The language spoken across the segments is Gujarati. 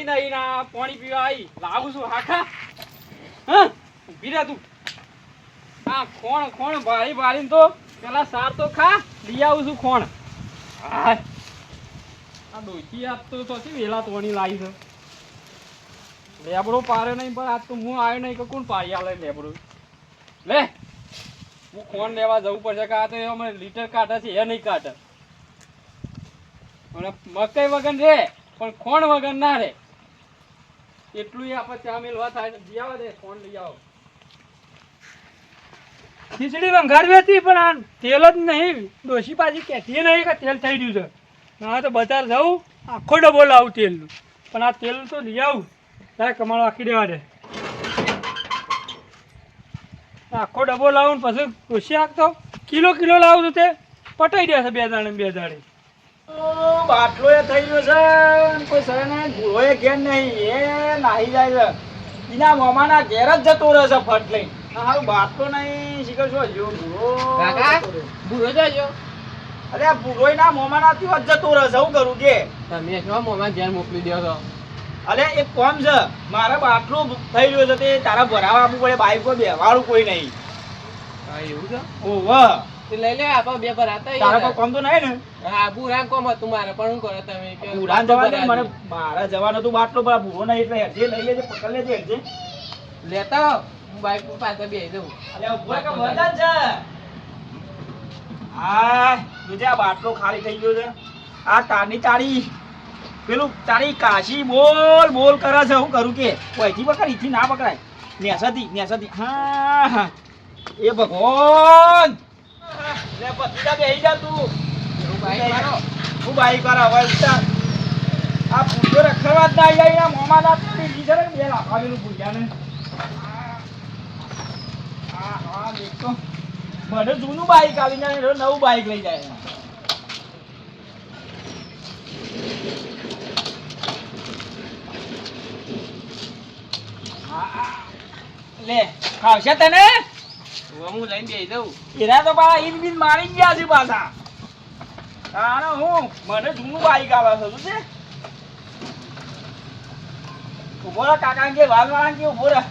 પાણી નહીં ના પાણી પીવા આવી લાવું છું હાખા હા ઊભી રહે તું આ ખોણ ખોણ ભાળી ભાળીને તો પેલા સાર તો ખા લઈ આવું છું ખોણ આ ડોસી આપતો તો વેલા તોણી લાવી છે લેબડો પાડ્યો નહીં પણ આજ તો હું આવ્યો નહીં કે કોણ પાડી આલે લેબડો લે હું ખોણ લેવા જવું પડશે કે આ તો અમે લીટર કાઢે છે એ નહીં કાઢે અને મકઈ વગર રે પણ ખોણ વગર ના રે એટલું આપણે ચા મેલવા થાય લઈ આવો દે ખોણ લઈ આવો ખીચડી વંગારવી હતી પણ આ તેલ જ નહીં ડોશી પાછી કહેતી નહીં કે તેલ થઈ ગયું છે હા તો બજાર જાઉં આખો ડબ્બો લાવું તેલનું પણ આ તેલ તો લઈ આવું તારે કમાડો આખી દેવા દે આખો ડબ્બો લાવું ને પછી ડોશી આખતો કિલો કિલો લાવું તો તે પટાઈ દેશે બે દાડે બાટલો એ થઈ ગયો છે કોઈ સર ને ભૂળો એ ઘેર નહીં એ નાહી જાય છે એના મામાના ઘેર જ જતો રહે છે ફટ લઈને હારું બાટલો નહીં શીખર શું જો ભૂરો જજો અરે આ ભૂળો ના મામાના ત્યાં જ જતો રહે છે હું કરું કે તમે શું મોમાં ઘેર મોકલી દો છો અરે એક કોમ છે મારે બાટલો થઈ ગયો છે તે તારા ભરાવા આપવું પડે બાઈક પર બેવાળું કોઈ નહીં એવું છે ઓહ લઈ લે આપો બે ભરાતા તારા કોઈ કોમ તો નહીં ને હા બુરા કોમ હતું મારે પણ શું કરો તમે કે ઉડાન જવા દે મને મારા જવાનો તું બાટલો પર ભૂરો નહીં એટલે હેરજે લઈ લેજે પકડ લેજે હેરજે લેતા હું બાઈક પર પાછા બેસી દઉં અલે ઉભો કે વજન છે આ જોજે આ બાટલો ખાલી થઈ ગયો છે આ તારી પેલું તારી કાશી બોલ બોલ કરે છે હું કરું કે કોઈથી પકડ ઈથી ના પકડાય નેસાથી હા એ ભગવાન લે પતિતા બેહી જા તું હું બાઈક વાળા હવે ઉતાર આ પૂછો રખડવા જ ના જાય મોમાં ના પીડી છે ને બે લાફાવેલું ભૂલ્યા ને હા દેખતો મને જૂનું બાઈક આવી જાય નવું બાઈક લઈ જાય લે ખાવશે તને હું લઈને બેસી દઉં એના તો પાછા ઈન બીન મારી ગયા છે પાછા તાણે હું મને જૂનું બાઈક આવે છે શું છે ઉભો રહે કાકા કે વાળવાળા કે ઉભો રહે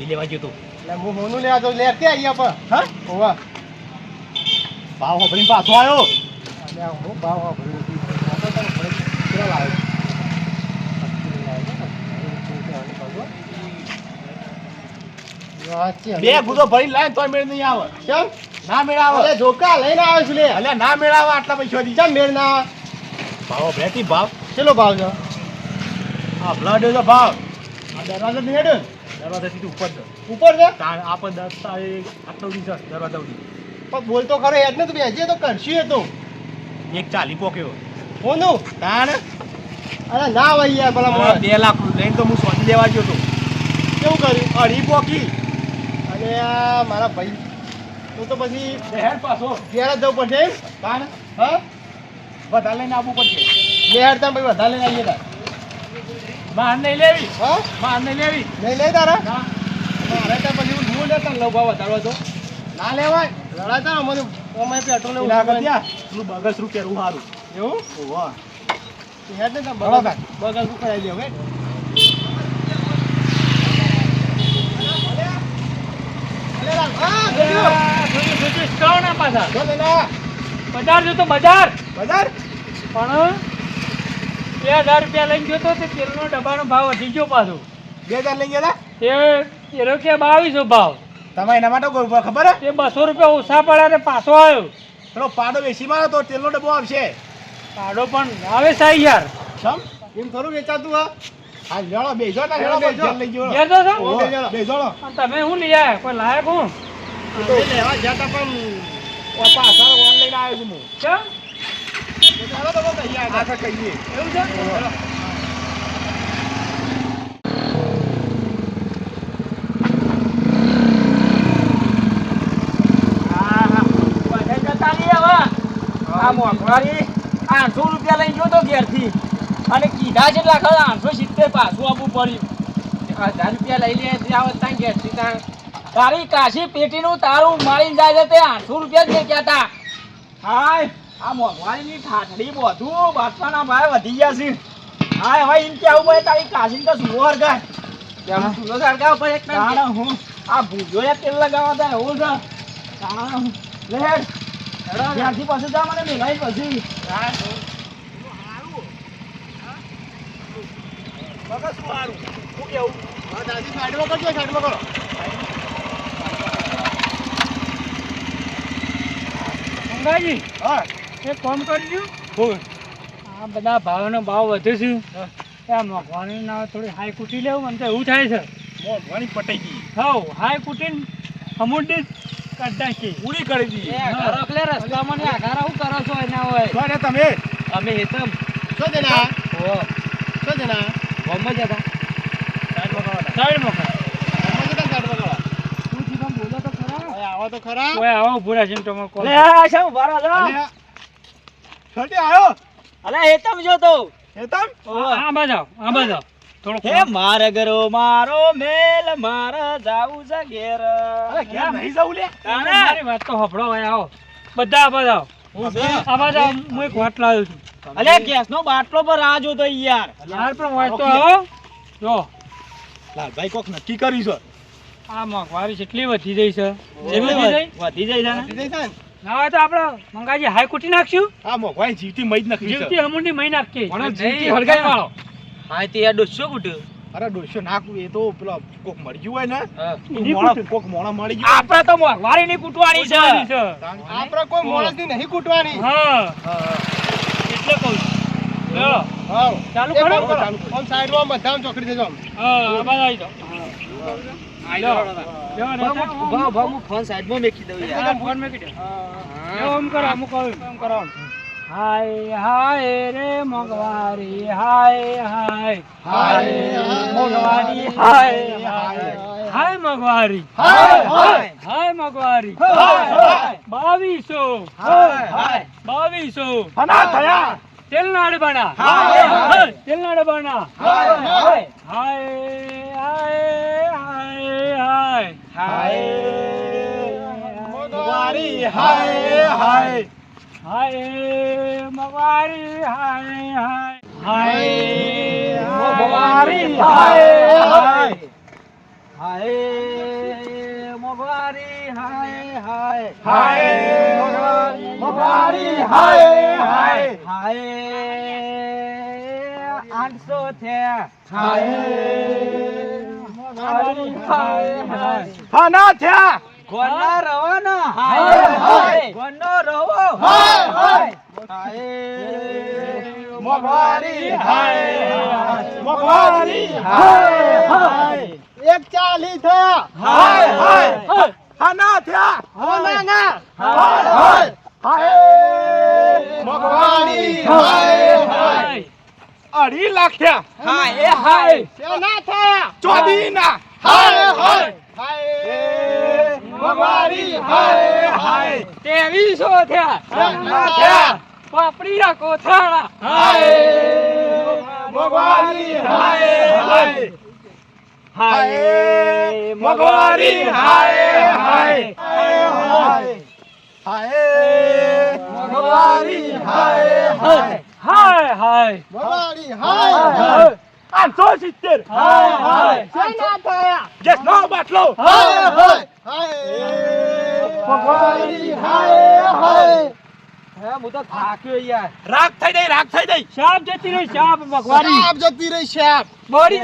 લેવા ગયો તો એટલે હું મોનું લેવા તો લે કે અહીંયા પર હા ઓવા ભાવ હોભરીને પાછો આવ્યો અરે હું ભાવ હોભરી કેટલા લાવ્યો બે ગુદો ભરી લાય તો મેળ નહીં આવે કેમ ના મેળ આવે અરે જોકા લઈને આવે છું લે અલ્યા ના મેળ આવે આટલા પૈસા દી કેમ મેળ ના ભાવ ભેતી ભાવ કેટલો ભાવ છે આ બ્લડ નો ભાવ આ દરવાજો નીડ દરવાજા થી ઉપર છે આપ 10 તારીખ આટલો દી દરવાજા ઉડી પણ બોલ તો ખરો યાદ ને તું બેજે તો કરશી હતો 140 પોક્યો કોનું તાણ અરે ના ભાઈ યાર ભલા 2 લાખ લઈને તો હું સોની લેવા ગયો તો કેવું કર્યું અઢી પોકી અને મારા ભાઈ તું તો પછી શહેર પાછો ઘેર જ જવું પડશે તાણ હા વધારે લઈને આવવું પડશે શહેર તમે પછી વધારે લઈને આવીએ તાર બહાર નહીં લેવી હા બહાર નહીં લેવી નહીં લે તારા મારે તો પછી હું લેતા લઉં ભાવ વધારવા તો ના લેવાય લડાતા મને ઓમે પેટ્રોલ લેવું ત્યાં તું બગસ રૂ કેરું સારું એવું વાહ હેડ ને બગસ રૂ કરાવી દે હવે બજાર જો તો બજાર બજાર પણ 2000 રૂપિયા લઈને ગયો તો તે તેલનો ડબ્બાનો ભાવ વધી ગયો પાછો 2000 લઈ ગયા તે એનો કે 2200 ભાવ તમારે એના માટે ખબર તે 200 રૂપિયા ઓછા પડ્યા ને પાછો આવ્યો પેલો પાડો બેસી મારો તો તેલનો ડબ્બો આવશે પાડો પણ આવે સાઈ યાર સમ એમ ખરું વેચાતું હા લેડો બેજો ના લેડો બેજો લઈ ગયો બેજો છો બેજો તમે હું લઈ આયા કોઈ લાયક હું લેવા જતા પણ પાછા ઓનલાઈન આવ્યો છું હું કેમ ચાલો તો તૈયાર આ કહીએ એવું છે હા આ મોંઘવારી 800 રૂપિયા લઈ ગયો તો ઘેરથી અને કીધા છે એટલે 870 પાછું આપવું પડ્યું 1000 રૂપિયા લઈ લે ત્યાં ત્યાં ઘેરથી ત્યાં તારી કાશી પેટીનું તારું મારીને જાય છે તે 800 રૂપિયા જ નહીં કહેતા હાય આ મોંઘવારીની ઠાઠડી બધું બાટવાના ભાઈ વધી ગયા છે હાય હવે એમ કેવું ભાઈ તારી કાશી તો સુવો હરગાય ત્યાં સુલો હરગાવ પર એક ના હું આ ભૂજો તેલ લગાવવા દે એવું છે લે હેડ ત્યાંથી પાછું જા મને મેલાઈ પછી બગા શું હારું હું કેવું હા દાદી સાઈડમાં કરજો સાઈડમાં કરો મંગાજી હા એક કામ કરજો બોલ આ બધા ભાવનો ભાવ વધે છે ત્યાં મોંઘવારી ના થોડી હાઈ કૂટી લેવું મને તો એવું થાય છે મોંઘવારી પટાઈ ગઈ હવ હાઈ કૂટીને અમૂડી કાઢ નાખી પૂરી કરી દીધી એટલે રસ્તામાં ને આઘારા હું કરો છો એના હોય શું ને તમે અમે હેતમ શું દેના ઓ શું દેના ગોમ જ હતા સાઈડમાં કરો સાઈડમાં સાઈડમાં કરો તું જીવન બોલો તો ખરા હવે આવો તો ખરા કોઈ આવો ભૂરા છે તમે કોલ લે આ શા ઉભા રહો અલે છોટી આયો અલે હેતમ જો તો હેતમ આ બાજુ થોડો હે માર ગરો મારો મેલ માર જાવું છે ઘેર અરે ઘેર નહીં જાવ લે મારી વાત તો હફળો ભાઈ આવો બધા આ બાજુ આ બાજુ હું એક વાત લાવ્યો છું અલે ગેસ નો બાટલો પર આ જો તો યાર યાર પણ વાત તો આવો જો લાલભાઈ કોક નક્કી કર્યું છે આ મોંઘવારી કેટલી વધી ગઈ છે કેટલી વધી જાય છે દીધી છે ને ના હોય તો આપણે મંગાજી હાઈ કૂટી નાખશું આ મોંઘવારી જીવતી મઈ જ નખરી જીવતી છે અમૂડી મહી નાખીએ પણ જીવતી હળગાઈ વાળો હા તે યાર ડોસો કુટ્યો અરે ડોશો નાખું એ તો પેલો કોક મરી ગયું હોય ને એની મોણા કૂટ. કોક મોણા મરી ગયું આપણે તો મોંઘવારી ની કૂટવાની છે આપણે કોઈ માણસની નહીં કૂટવાની હા એટલે કહું છું લો, હા ચાલુ કરો આમ સાઈડમાં બધામાં ચોકડી દેજો આમ. હા આ બાજુ આવી જાઓ ઉભા ઉભા હું ફોન સાઈડમાં મેકી દઉં યાર ફોન મેં કીધું આમ કરો આમ કરો હાય હાય રે મોંઘવારી હાય હાય હાય, મોંઘવારી હાય હાય હાય મોંઘવારી હાય, હાય. હાય મોંઘવારી હાય, હાય. 2200 હાય, હાય. 2200 ફના થયા તેલના ડબ્બાના હાય, હાય. તેલના ડબ્બાના હાય, હાય. હાય હાય હાય હાય મોંઘવારી હાય, હાય. હાય મોંઘવારી હાય હાય હાય, મોંઘવારી હાય, હાય. હાય મોંઘવારી હાય હાય હાય, મોંઘવારી હાય, હાય. હાય 800 થયા હાય, મોંઘવારી હાય હાય ફના થયા ગોના રવાના હાય, હાય. ગોનો રવો હાય, હાય. હાય મોંઘવારી હાય, હાય. મોંઘવારી હાય, હાય. 140 થયા હાય, હાય. ફના થયા ના હાય, હાય. હાય, મોંઘવારી હાય, હાય. 2.5 લાખ થયા હાય હાય શેના થયા ચોદીના હાય, હાય. હાય, મોંઘવારી હાય, હાય. 2300 થયા શેના થયા પાપડીના કોથળા હાય, મોંઘવારી હાય, હાય. હાય, મોંઘવારી હાય, હાય. હાય, હાય. મોંઘવારી હાય, હાય. હાય હાય મોંઘવારી હાય, હાય. 870 હાય, હાય. શેના થયા ગેસનો બાટલો હાય, હાય. હાય, મોંઘવારી હાય, હાય. હે હું તો થાક્યો યાર રાખ થઈ ગઈ રાખ થઈ ગઈ શાપ જતી રહી શાપ મગવારી સાપ જતી રહી સાપ બળી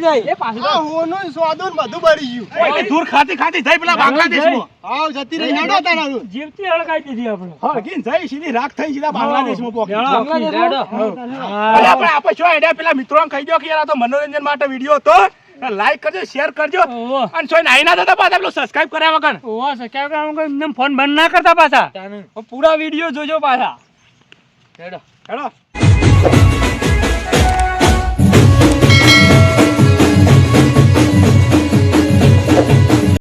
જાય એ આ પાછું હોનું સ્વાદું બધું બળી ગયું ઓય દૂર ખાતી ખાતી થઈ પેલા બાંગ્લાદેશમાં આવ જતી રહી હેડો તારાનું જીવતી હળગાઈ દીધી આપણે હળગીન જઈ સીધી રાખ થઈ સીધા બાંગ્લાદેશમાં પોકી બાંગ્લાદેશમાં? અરે આપણે આપણે શું આઈડિયા પેલા મિત્રોને કહી દો કે યાર આ તો મનોરંજન માટે વિડિયો હતો લાઈક કરજો શેર કરજો ઓહો. અને સોય નાઈ ના થતા પાછા પેલું સબસ્ક્રાઇબ કર્યા વગર ઓવા સક્યા કે આમ કોઈ ફોન બંધ ના કરતા પાછા તાનું પૂરા વિડીયો જોજો પાછા હેડો હેડો